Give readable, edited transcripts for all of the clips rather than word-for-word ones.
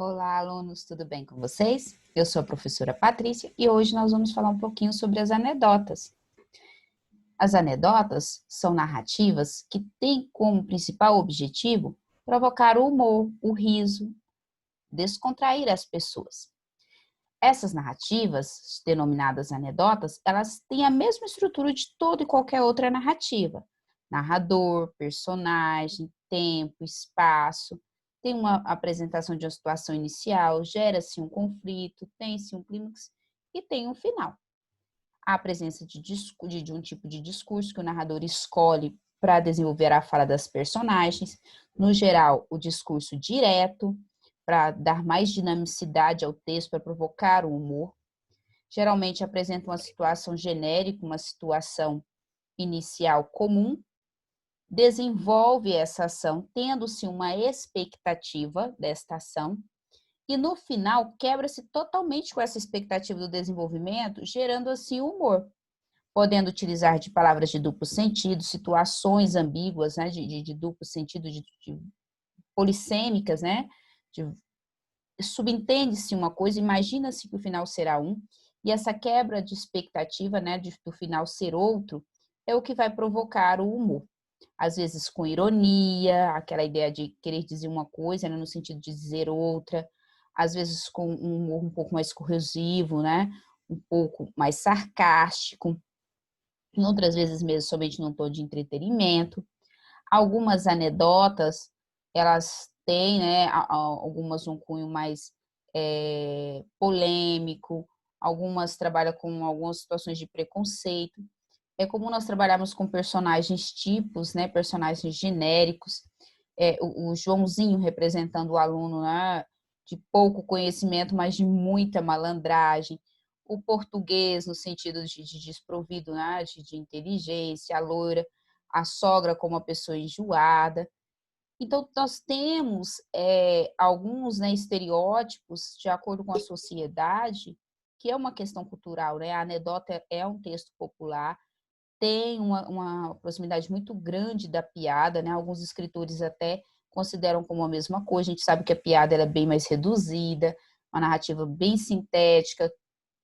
Olá, alunos, tudo bem com vocês? Eu sou a professora Patrícia e hoje nós vamos falar um pouquinho sobre as anedotas. As anedotas são narrativas que têm como principal objetivo provocar o humor, o riso, descontrair as pessoas. Essas narrativas, denominadas anedotas, elas têm a mesma estrutura de toda e qualquer outra narrativa. Narrador, personagem, tempo, espaço. Tem uma apresentação de uma situação inicial, gera-se um conflito, tem-se um clímax e tem um final. Há a presença de um tipo de discurso que o narrador escolhe para desenvolver a fala das personagens. No geral, o discurso direto, para dar mais dinamicidade ao texto, para provocar o humor. Geralmente apresenta uma situação genérica, uma situação inicial comum, desenvolve essa ação, tendo-se uma expectativa desta ação, e no final quebra-se totalmente com essa expectativa do desenvolvimento, gerando assim o humor, podendo utilizar de palavras de duplo sentido, situações ambíguas, né, de duplo sentido, de polissêmicas, né, subentende-se uma coisa, imagina-se que o final será um, e essa quebra de expectativa, né, do final ser outro, é o que vai provocar o humor. Às vezes com ironia, aquela ideia de querer dizer uma coisa, né, no sentido de dizer outra, às vezes com um humor um pouco mais corrosivo, né, um pouco mais sarcástico, em outras vezes mesmo somente num tom de entretenimento. Algumas anedotas, elas têm, né, algumas um cunho mais polêmico, algumas trabalham com algumas situações de preconceito. É comum nós trabalharmos com personagens tipos, né, personagens genéricos, o Joãozinho representando o aluno, né, de pouco conhecimento, mas de muita malandragem, o português no sentido de desprovido, né, de inteligência, a loira, a sogra como uma pessoa enjoada. Então, nós temos alguns, né, estereótipos de acordo com a sociedade, que é uma questão cultural, né? A anedota é um texto popular, tem uma proximidade muito grande da piada, né? Alguns escritores até consideram como a mesma coisa. A gente sabe que a piada ela é bem mais reduzida, uma narrativa bem sintética,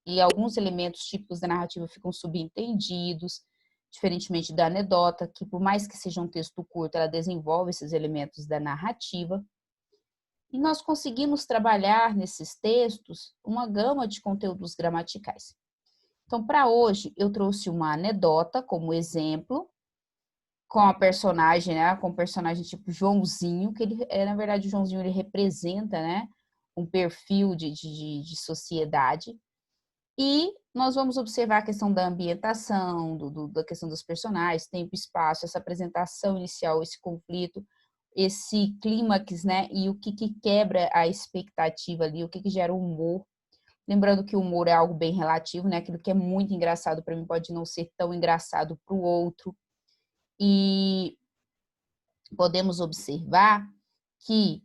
e alguns elementos típicos da narrativa ficam subentendidos, diferentemente da anedota, que por mais que seja um texto curto, ela desenvolve esses elementos da narrativa. E nós conseguimos trabalhar nesses textos uma gama de conteúdos gramaticais. Então, para hoje, eu trouxe uma anedota como exemplo, com a personagem, né, com o personagem tipo Joãozinho, que ele, na verdade, o Joãozinho ele representa, né, um perfil de sociedade. E nós vamos observar a questão da ambientação, da questão dos personagens, tempo e espaço, essa apresentação inicial, esse conflito, esse clímax, né? E o que quebra a expectativa ali, o que gera o humor. Lembrando que o humor é algo bem relativo, né? Aquilo que é muito engraçado para mim pode não ser tão engraçado para o outro. E podemos observar que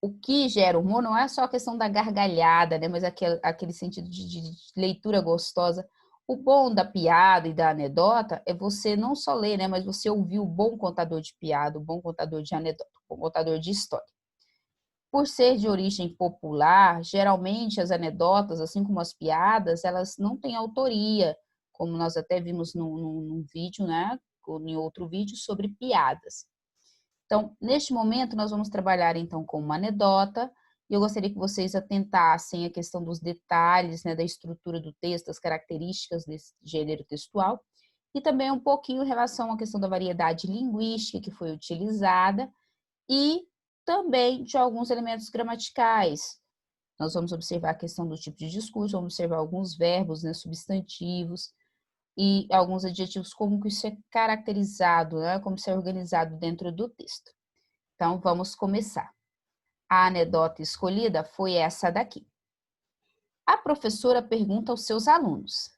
o que gera humor não é só a questão da gargalhada, né? Mas aquele sentido de leitura gostosa. O bom da piada e da anedota é você não só ler, né? Mas você ouvir o bom contador de piada, o bom contador de anedota, o bom contador de história. Por ser de origem popular, geralmente as anedotas, assim como as piadas, elas não têm autoria, como nós até vimos num vídeo, né? Ou em outro vídeo sobre piadas. Então, neste momento, nós vamos trabalhar, então, com uma anedota, e eu gostaria que vocês atentassem à questão dos detalhes, né, da estrutura do texto, das características desse gênero textual, e também um pouquinho em relação à questão da variedade linguística que foi utilizada, e também de alguns elementos gramaticais. Nós vamos observar a questão do tipo de discurso, vamos observar alguns verbos, né, substantivos, e alguns adjetivos, como que isso é caracterizado, né? Como isso é organizado dentro do texto. Então, vamos começar. A anedota escolhida foi essa daqui. A professora pergunta aos seus alunos: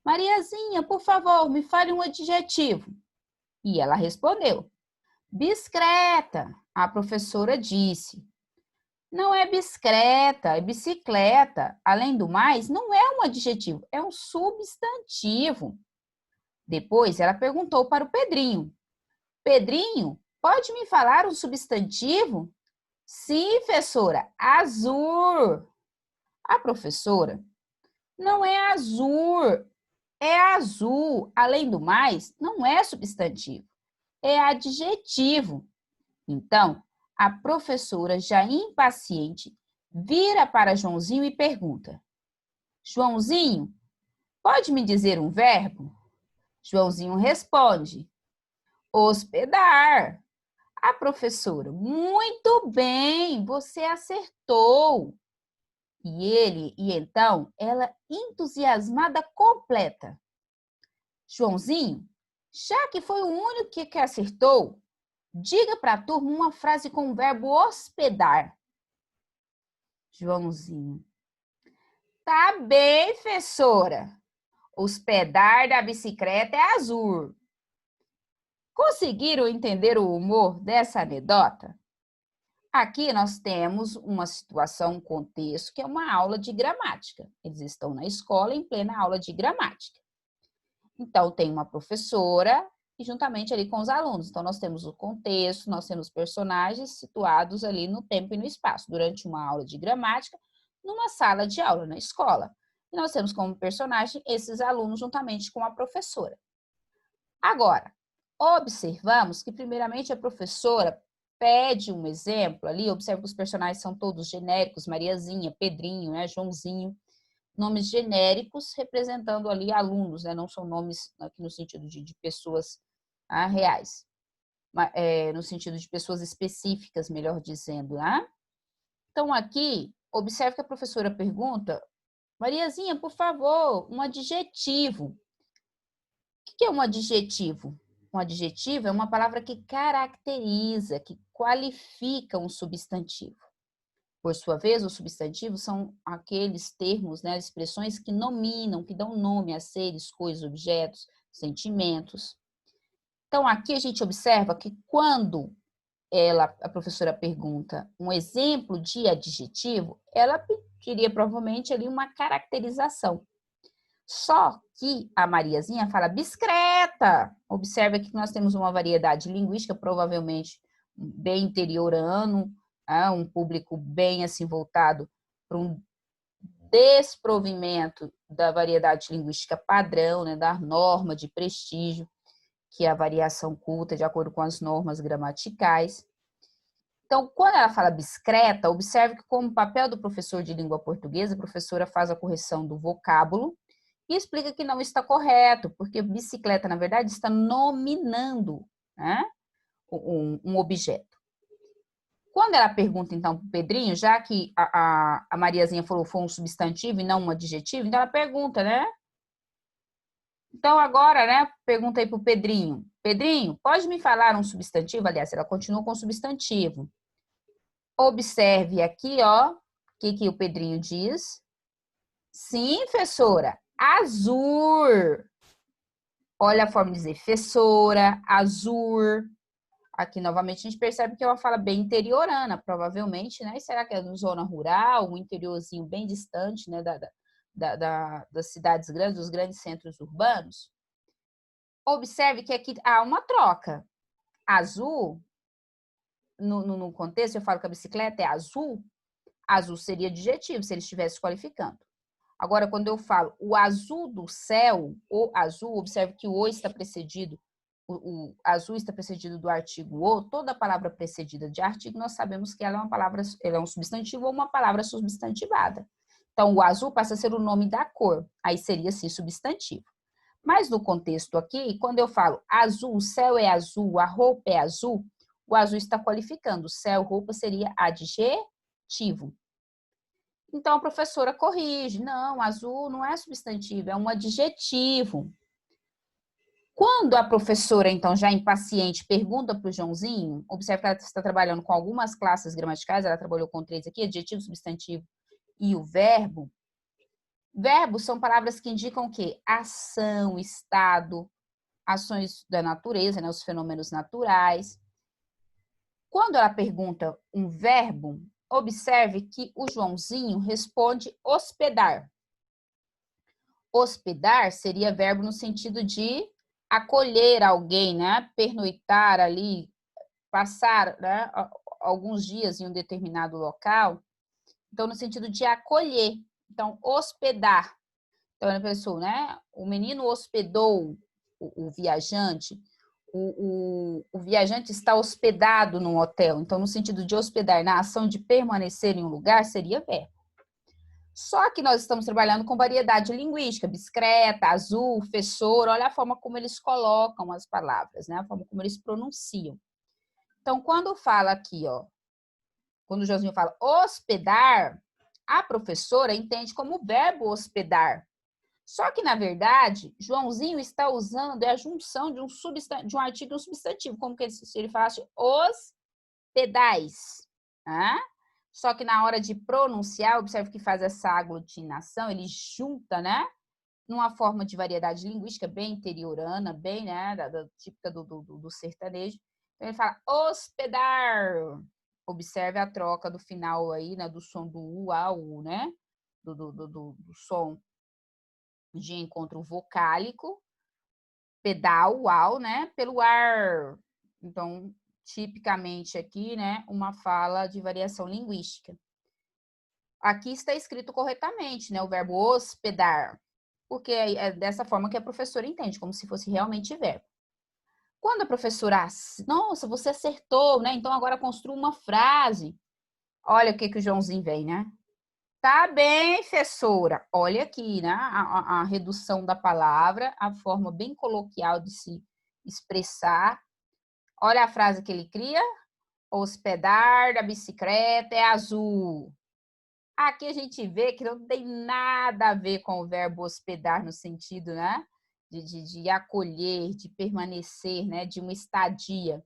Mariazinha, por favor, me fale um adjetivo. E ela respondeu: Biscreta. A professora disse: Não é biscreta, é bicicleta. Além do mais, não é um adjetivo, é um substantivo. Depois, ela perguntou para o Pedrinho: Pedrinho, pode me falar um substantivo? Sim, professora, azul. A professora, não é azul, é azul. Além do mais, não é substantivo, é adjetivo. Então, a professora, já impaciente, vira para Joãozinho e pergunta: Joãozinho, pode me dizer um verbo? Joãozinho responde: hospedar. A professora, muito bem, você acertou. E então, ela entusiasmada completa: Joãozinho, já que foi o único que acertou, diga para a turma uma frase com o verbo hospedar. Joãozinho: tá bem, professora. Hospedar da bicicleta é azul. Conseguiram entender o humor dessa anedota? Aqui nós temos uma situação, um contexto, que é uma aula de gramática. Eles estão na escola em plena aula de gramática. Então, tem uma professora e juntamente ali com os alunos. Então, nós temos o contexto, nós temos personagens situados ali no tempo e no espaço, durante uma aula de gramática, numa sala de aula na escola. E nós temos como personagem esses alunos juntamente com a professora. Agora, observamos que, primeiramente, a professora pede um exemplo ali, observa que os personagens são todos genéricos, Mariazinha, Pedrinho, né, Joãozinho, nomes genéricos representando ali alunos, né, não são nomes aqui no sentido de pessoas reais, no sentido de pessoas específicas, melhor dizendo, né? Então, aqui, observe que a professora pergunta, Mariazinha, por favor, um adjetivo. O que é um adjetivo? Um adjetivo é uma palavra que caracteriza, que qualifica um substantivo. Por sua vez, os substantivos são aqueles termos, né, expressões que nominam, que dão nome a seres, coisas, objetos, sentimentos. Então, aqui a gente observa que quando a professora pergunta um exemplo de adjetivo, ela pediria provavelmente ali uma caracterização. Só que a Mariazinha fala discreta. Observa que nós temos uma variedade linguística, provavelmente bem interiorano, um público bem assim voltado para um desprovimento da variedade linguística padrão, né, da norma de prestígio, que é a variação culta de acordo com as normas gramaticais. Então, quando ela fala discreta, observe que, como papel do professor de língua portuguesa, a professora faz a correção do vocábulo e explica que não está correto, porque bicicleta, na verdade, está nominando, né, um objeto. Quando ela pergunta, então, para o Pedrinho, já que a Mariazinha falou foi um substantivo e não um adjetivo, então ela pergunta, né? Então, agora, né, pergunta aí para o Pedrinho. Pedrinho, pode me falar um substantivo? Aliás, ela continua com o substantivo. Observe aqui, ó, o que o Pedrinho diz. Sim, professora, azul. Olha a forma de dizer, professora, azul. Aqui, novamente, a gente percebe que é uma fala bem interiorana, provavelmente, né? E será que é na zona rural, um interiorzinho bem distante, né, das cidades grandes, dos grandes centros urbanos? Observe que aqui há uma troca. Azul, no contexto, eu falo que a bicicleta é azul, azul seria adjetivo, se ele estivesse qualificando. Agora, quando eu falo o azul do céu, o azul, observe que o está precedido, o azul está precedido do artigo o, toda palavra precedida de artigo, nós sabemos que ela é uma palavra, ela é um substantivo ou uma palavra substantivada. Então, o azul passa a ser o nome da cor, aí seria, sim, substantivo. Mas no contexto aqui, quando eu falo azul, o céu é azul, a roupa é azul, o azul está qualificando, céu, roupa seria adjetivo. Então, a professora corrige. Não, azul não é substantivo, é um adjetivo. Quando a professora, então, já impaciente, pergunta para o Joãozinho, observe que ela está trabalhando com algumas classes gramaticais, ela trabalhou com 3 aqui, adjetivo, substantivo e o verbo. Verbos são palavras que indicam o quê? Ação, estado, ações da natureza, né, os fenômenos naturais. Quando ela pergunta um verbo, observe que o Joãozinho responde hospedar. Hospedar seria verbo no sentido de acolher alguém, né? Pernoitar ali, passar, né? alguns dias em um determinado local, então no sentido de acolher. Então, hospedar. Então, a pessoa, né? O menino hospedou o viajante, o viajante está hospedado num hotel. Então, no sentido de hospedar, na ação de permanecer em um lugar, seria verbo. Só que nós estamos trabalhando com variedade linguística, bicicleta, azul, fessor, olha a forma como eles colocam as palavras, né? A forma como eles pronunciam. Então, quando fala aqui, ó, quando o Joãozinho fala hospedar, a professora entende como verbo hospedar. Só que, na verdade, Joãozinho está usando a junção de um artigo e um substantivo, como que se ele falasse os pedais. Tá? Só que na hora de pronunciar, observe que faz essa aglutinação, ele junta, né? Numa forma de variedade linguística bem interiorana, bem, né? Típica do sertanejo. Então, ele fala hospedar. Observe a troca do final aí, né? Do som do U a U, né? Do som de encontro vocálico, pedal, uau, né? Pelo ar. Então, tipicamente aqui, né? Uma fala de variação linguística. Aqui está escrito corretamente, né? O verbo hospedar, porque é dessa forma que a professora entende, como se fosse realmente verbo. Quando a professora, nossa, você acertou, né? Então agora construa uma frase. Olha o que o Joãozinho vem, né? Tá bem, professora. Olha aqui, né? A redução da palavra, a forma bem coloquial de se expressar. Olha a frase que ele cria. Hospedar da bicicleta é azul. Aqui a gente vê que não tem nada a ver com o verbo hospedar no sentido, né? De acolher, de permanecer, né? De uma estadia.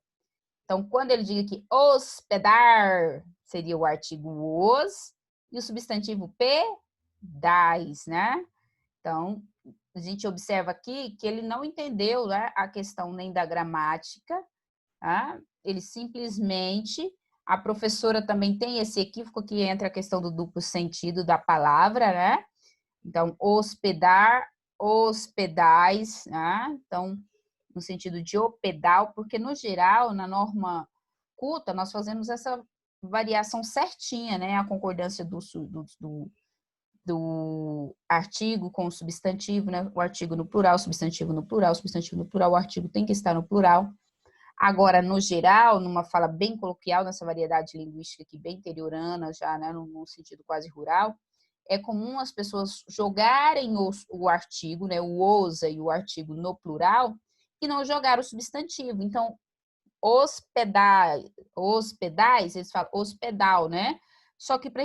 Então, quando ele diz aqui hospedar, seria o artigo os e o substantivo pedais, né? Então, a gente observa aqui que ele não entendeu, né, a questão nem da gramática, tá? Ele simplesmente, a professora também tem esse equívoco que entra a questão do duplo sentido da palavra, né? Então, hospedar, hospedais, né? Então, no sentido de o pedal, porque no geral, na norma culta, nós fazemos essa variação certinha, né? A concordância do artigo com o substantivo, né? O artigo no plural, o substantivo no plural, o substantivo no plural, o artigo tem que estar no plural. Agora, no geral, numa fala bem coloquial, nessa variedade linguística aqui bem interiorana, já, né, num sentido quase rural, é comum as pessoas jogarem o artigo, né, o osa e o artigo no plural, e não jogar o substantivo. Então, hospedais, eles falam hospedal, né? Só que para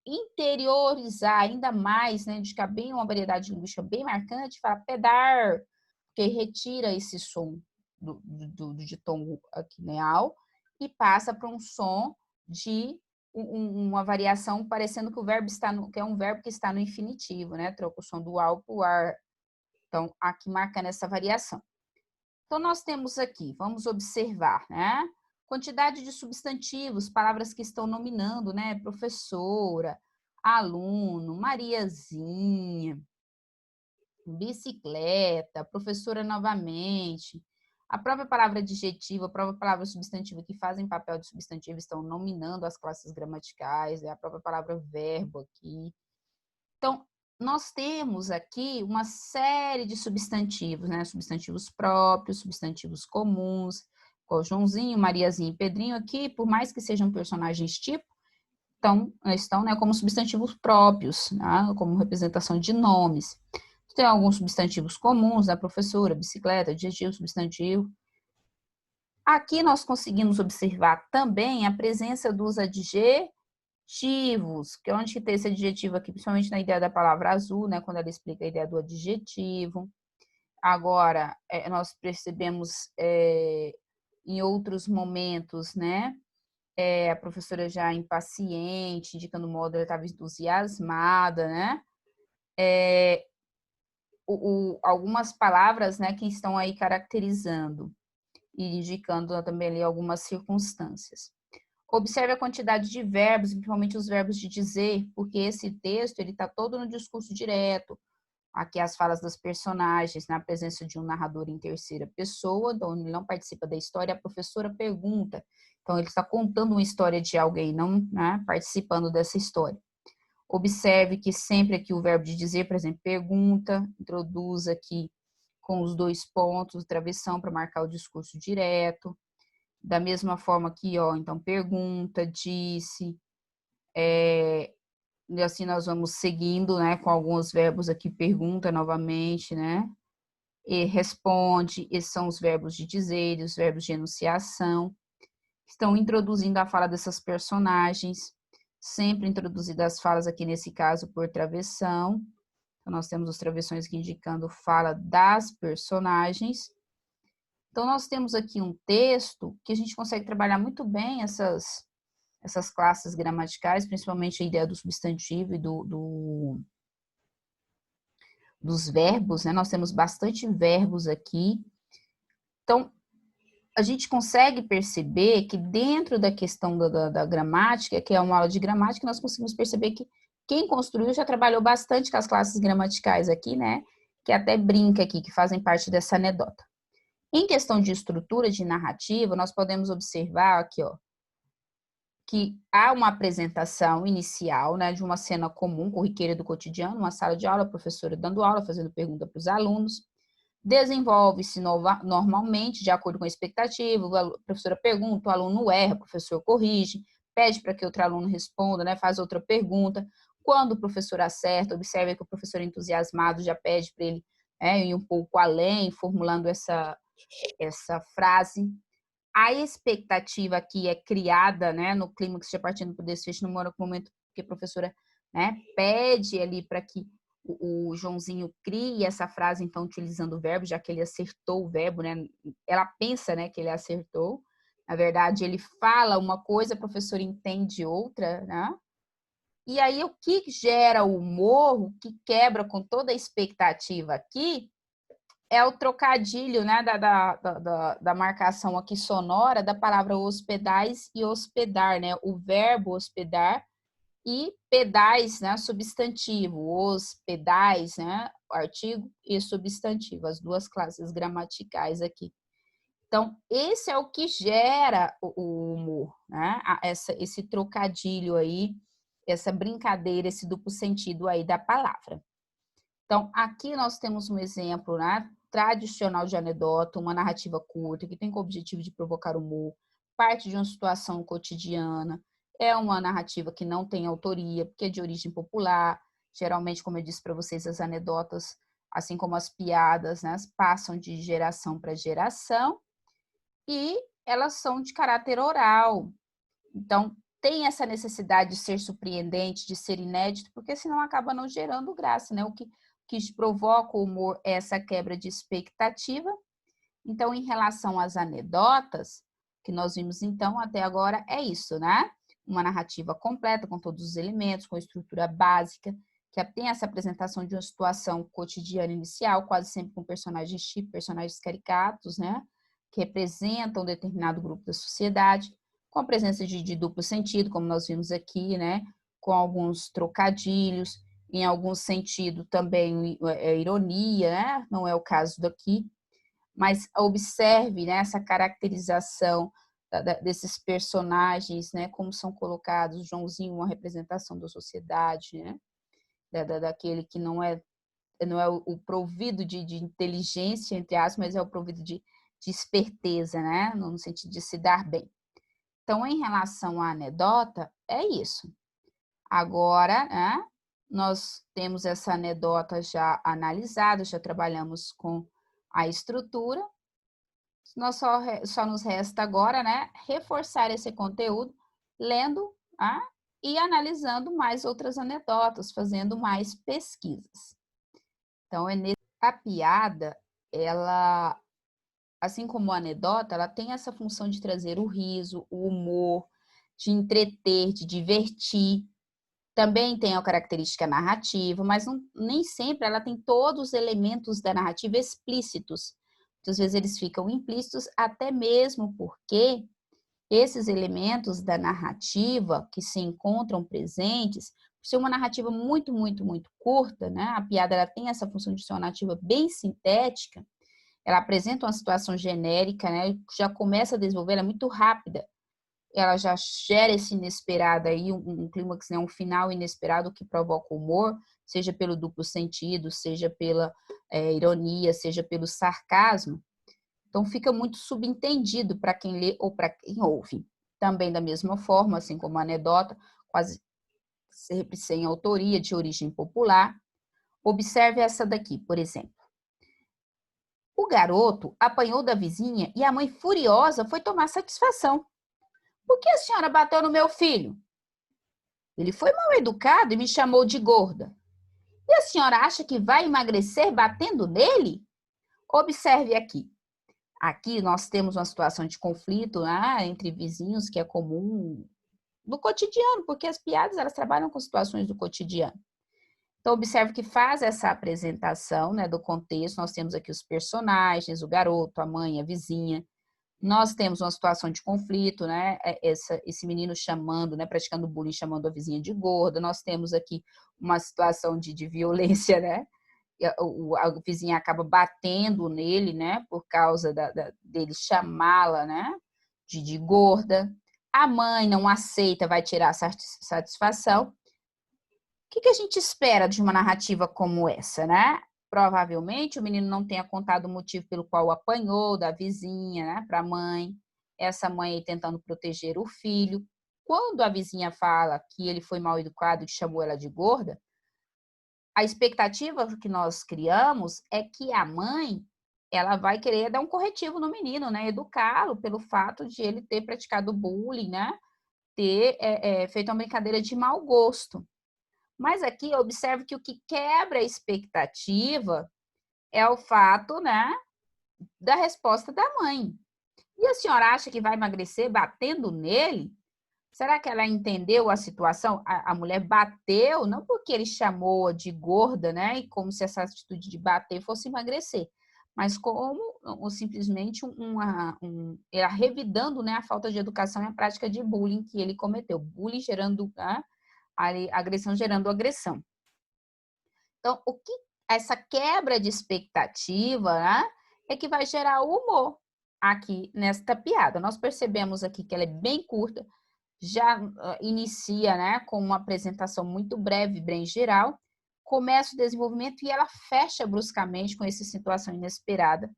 interiorizar ainda mais, né, de ficar bem uma variedade linguística bem marcante, fala pedar, porque retira esse som do ditongo aqui neal e passa para um som de uma variação parecendo que o verbo está que é um verbo que está no infinitivo, né? Troca o som do ao para o ar. Então, aqui marcando essa variação. Então, nós temos aqui, vamos observar, né? Quantidade de substantivos, palavras que estão nominando, né? Professora, aluno, Mariazinha, bicicleta, professora novamente. A própria palavra adjetivo, a própria palavra substantivo que fazem papel de substantivo estão nominando as classes gramaticais, é a própria palavra verbo aqui. Então, nós temos aqui uma série de substantivos, né? Substantivos próprios, substantivos comuns, com Joãozinho, Mariazinha e Pedrinho aqui, por mais que sejam personagens tipo, estão, né, como substantivos próprios, né? Como representação de nomes. Tem alguns substantivos comuns, da professora, bicicleta, adjetivo, substantivo. Aqui nós conseguimos observar também a presença dos adjetivos, que é onde tem esse adjetivo aqui, principalmente na ideia da palavra azul, né, quando ela explica a ideia do adjetivo. Agora, nós percebemos em outros momentos, né, a professora já impaciente, indicando o modo ela estava entusiasmada, né, algumas palavras, né, que estão aí caracterizando e indicando também ali algumas circunstâncias. Observe a quantidade de verbos, principalmente os verbos de dizer, porque esse texto ele está todo no discurso direto, aqui as falas das personagens, na presença de um narrador em terceira pessoa, onde ele não participa da história, a professora pergunta. Então, ele está contando uma história de alguém, não, né, participando dessa história. Observe que sempre aqui o verbo de dizer, por exemplo, pergunta, introduz aqui com os 2 pontos, travessão para marcar o discurso direto. Da mesma forma aqui, ó, então, pergunta, disse, e assim nós vamos seguindo, né, com alguns verbos aqui, pergunta novamente, né, e responde, esses são os verbos de dizer, os verbos de enunciação, estão introduzindo a fala dessas personagens, sempre introduzidas as falas aqui nesse caso por travessão, então nós temos os travessões aqui indicando fala das personagens. Então nós temos aqui um texto que a gente consegue trabalhar muito bem essas classes gramaticais, principalmente a ideia do substantivo e dos verbos, né? Nós temos bastante verbos aqui. Então, a gente consegue perceber que dentro da questão da gramática, que é uma aula de gramática, nós conseguimos perceber que quem construiu já trabalhou bastante com as classes gramaticais aqui, né? Que até brinca aqui, que fazem parte dessa anedota. Em questão de estrutura de narrativa, nós podemos observar aqui, ó, que há uma apresentação inicial, né, de uma cena comum, corriqueira do cotidiano, uma sala de aula, a professora dando aula, fazendo pergunta para os alunos, desenvolve-se normalmente de acordo com a expectativa, a professora pergunta, o aluno erra, o professor corrige, pede para que outro aluno responda, né, faz outra pergunta. Quando o professor acerta, observa que o professor entusiasmado já pede para ele ir um pouco além, formulando essa frase. A expectativa aqui é criada, né, no clímax, já partindo para o desfecho, no momento que a professora, né, pede ali para que o Joãozinho crie essa frase, então, utilizando o verbo, já que ele acertou o verbo, né, ela pensa, né, que ele acertou, na verdade, ele fala uma coisa, a professora entende outra, né, e aí o que gera o humor, o que quebra com toda a expectativa aqui, é o trocadilho, né, da marcação aqui sonora da palavra hospedais e hospedar, né, o verbo hospedar e pedais, né, substantivo, hospedais, né, artigo e substantivo, as duas classes gramaticais aqui. Então, esse é o que gera o humor, né, esse trocadilho aí, essa brincadeira, esse duplo sentido aí da palavra. Então, aqui nós temos um exemplo, né, tradicional de anedota, uma narrativa curta, que tem como objetivo de provocar humor, parte de uma situação cotidiana, é uma narrativa que não tem autoria, porque é de origem popular, geralmente, como eu disse para vocês, as anedotas, assim como as piadas, né, passam de geração para geração, e elas são de caráter oral. Então, tem essa necessidade de ser surpreendente, de ser inédito, porque senão acaba não gerando graça, né? O que provoca o humor é essa quebra de expectativa. Então, em relação às anedotas, que nós vimos então até agora, é isso, né? Uma narrativa completa, com todos os elementos, com estrutura básica, que tem essa apresentação de uma situação cotidiana inicial, quase sempre com personagens tipo, personagens caricatos, né? Que representam um determinado grupo da sociedade, com a presença de duplo sentido, como nós vimos aqui, né? Com alguns trocadilhos, em algum sentido também ironia, né? Não é o caso daqui, mas observe, né, essa caracterização desses personagens, né, como são colocados. Joãozinho, uma representação da sociedade, né, daquele que não é o provido de inteligência, entre aspas, mas é o provido de esperteza, né, no sentido de se dar bem. Então, em relação à anedota, é isso. Agora, né, nós temos essa anedota já analisada, já trabalhamos com a estrutura, nós só nos resta agora, né, reforçar esse conteúdo, lendo e analisando mais outras anedotas, fazendo mais pesquisas. Então, a piada, ela, assim como a anedota, ela tem essa função de trazer o riso, o humor, de entreter, de divertir. Também tem a característica narrativa, mas nem sempre ela tem todos os elementos da narrativa explícitos. Muitas vezes eles ficam implícitos, até mesmo porque esses elementos da narrativa que se encontram presentes, ser uma narrativa muito, muito, muito curta, né? A piada ela tem essa função de ser uma narrativa bem sintética. Ela apresenta uma situação genérica, né? Já começa a desenvolver, ela é muito rápida. Ela já gera esse inesperado aí, um clímax, né? Um final inesperado que provoca humor, seja pelo duplo sentido, seja pela ironia, seja pelo sarcasmo. Então, fica muito subentendido para quem lê ou para quem ouve. Também, da mesma forma, assim como a anedota, quase sempre sem autoria, de origem popular. Observe essa daqui, por exemplo. O garoto apanhou da vizinha e a mãe, furiosa, foi tomar satisfação. Por que a senhora bateu no meu filho? Ele foi mal educado e me chamou de gorda. E a senhora acha que vai emagrecer batendo nele? Observe aqui. Aqui nós temos uma situação de conflito, né, entre vizinhos, que é comum no cotidiano, porque as piadas elas trabalham com situações do cotidiano. Então, observe que faz essa apresentação, né, do contexto. Nós temos aqui os personagens, o garoto, a mãe, a vizinha. Nós temos uma situação de conflito, né? Esse menino chamando, né, praticando bullying, chamando a vizinha de gorda. Nós temos aqui uma situação de violência, né? A vizinha acaba batendo nele, né, por causa dele chamá-la, né, de gorda. A mãe não aceita, vai tirar satisfação. O que a gente espera de uma narrativa como essa, né? Provavelmente o menino não tenha contado o motivo pelo qual apanhou da vizinha, né, para a mãe. Essa mãe aí tentando proteger o filho. Quando a vizinha fala que ele foi mal educado e chamou ela de gorda, a expectativa que nós criamos é que a mãe ela vai querer dar um corretivo no menino, né? Educá-lo pelo fato de ele ter praticado bullying, né? Ter feito uma brincadeira de mau gosto. Mas aqui observe que o que quebra a expectativa é o fato, né, da resposta da mãe. E a senhora acha que vai emagrecer batendo nele? Será que ela entendeu a situação? A mulher bateu, não porque ele chamou-a de gorda, né? E como se essa atitude de bater fosse emagrecer, mas como simplesmente ela revidando, né, a falta de educação e a prática de bullying que ele cometeu. Bullying gerando, né, agressão gerando agressão. Então, essa quebra de expectativa, né, é que vai gerar o humor aqui nesta piada. Nós percebemos aqui que ela é bem curta, já inicia, né, com uma apresentação muito breve, bem geral, começa o desenvolvimento e ela fecha bruscamente com essa situação inesperada.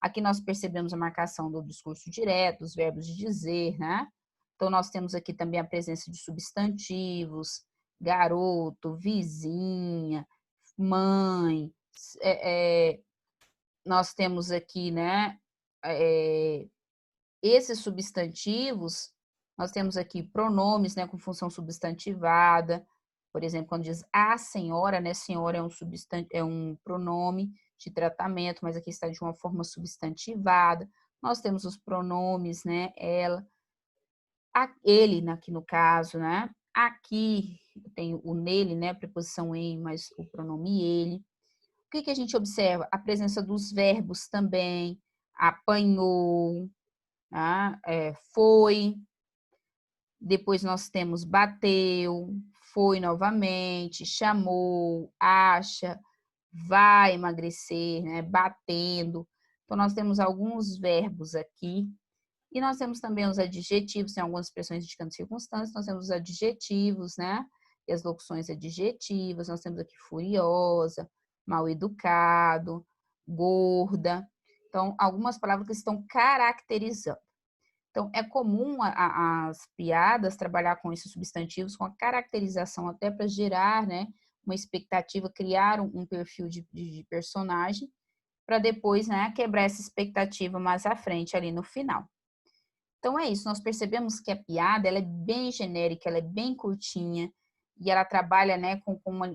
Aqui nós percebemos a marcação do discurso direto, os verbos de dizer, né? Então, nós temos aqui também a presença de substantivos, garoto, vizinha, mãe. Nós temos aqui, né, esses substantivos. Nós temos aqui pronomes, né, com função substantivada. Por exemplo, quando diz a senhora, né, senhora é um pronome de tratamento, mas aqui está de uma forma substantivada. Nós temos os pronomes, né, ela, ele, aqui no caso, né? Aqui tem o nele, né, preposição em, mas o pronome ele. O que a gente observa? A presença dos verbos também, apanhou, tá? Foi, depois nós temos bateu, foi novamente, chamou, acha, vai emagrecer, né? Batendo. Então, nós temos alguns verbos aqui. E nós temos também os adjetivos, tem algumas expressões indicando circunstâncias. Nós temos os adjetivos, né? E as locuções adjetivas. Nós temos aqui furiosa, mal educado, gorda. Então, algumas palavras que estão caracterizando. Então, é comum as piadas trabalhar com esses substantivos, com a caracterização, até para gerar, né, uma expectativa, criar um perfil de personagem, para depois, né, quebrar essa expectativa mais à frente, ali no final. Então, é isso. Nós percebemos que a piada ela é bem genérica, ela é bem curtinha, e ela trabalha, né,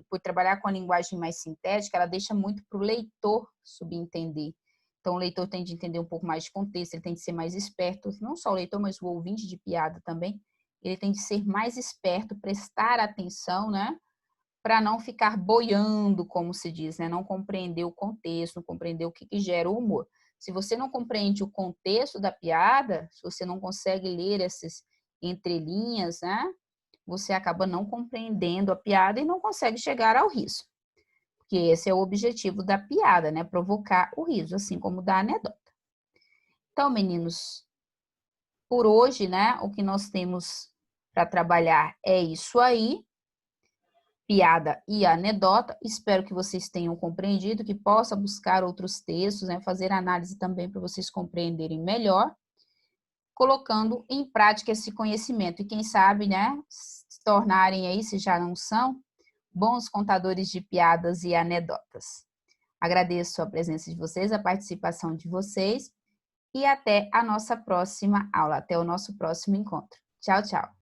por trabalhar com a linguagem mais sintética, ela deixa muito para o leitor subentender. Então, o leitor tem de entender um pouco mais de contexto, ele tem de ser mais esperto, não só o leitor, mas o ouvinte de piada também. Ele tem de ser mais esperto, prestar atenção, né? Para não ficar boiando, como se diz, né? Não compreender o contexto, não compreender o que gera o humor. Se você não compreende o contexto da piada, se você não consegue ler essas entrelinhas, né? você acaba não compreendendo a piada e não consegue chegar ao riso. Porque esse é o objetivo da piada, né? Provocar o riso, assim como da anedota. Então, meninos, por hoje, né? O que nós temos para trabalhar é isso aí. Piada e anedota. Espero que vocês tenham compreendido, que possa buscar outros textos, né? Fazer análise também para vocês compreenderem melhor, colocando em prática esse conhecimento. E quem sabe, né? Se tornarem aí, se já não são, bons contadores de piadas e anedotas. Agradeço a presença de vocês, a participação de vocês e até a nossa próxima aula, até o nosso próximo encontro. Tchau, tchau.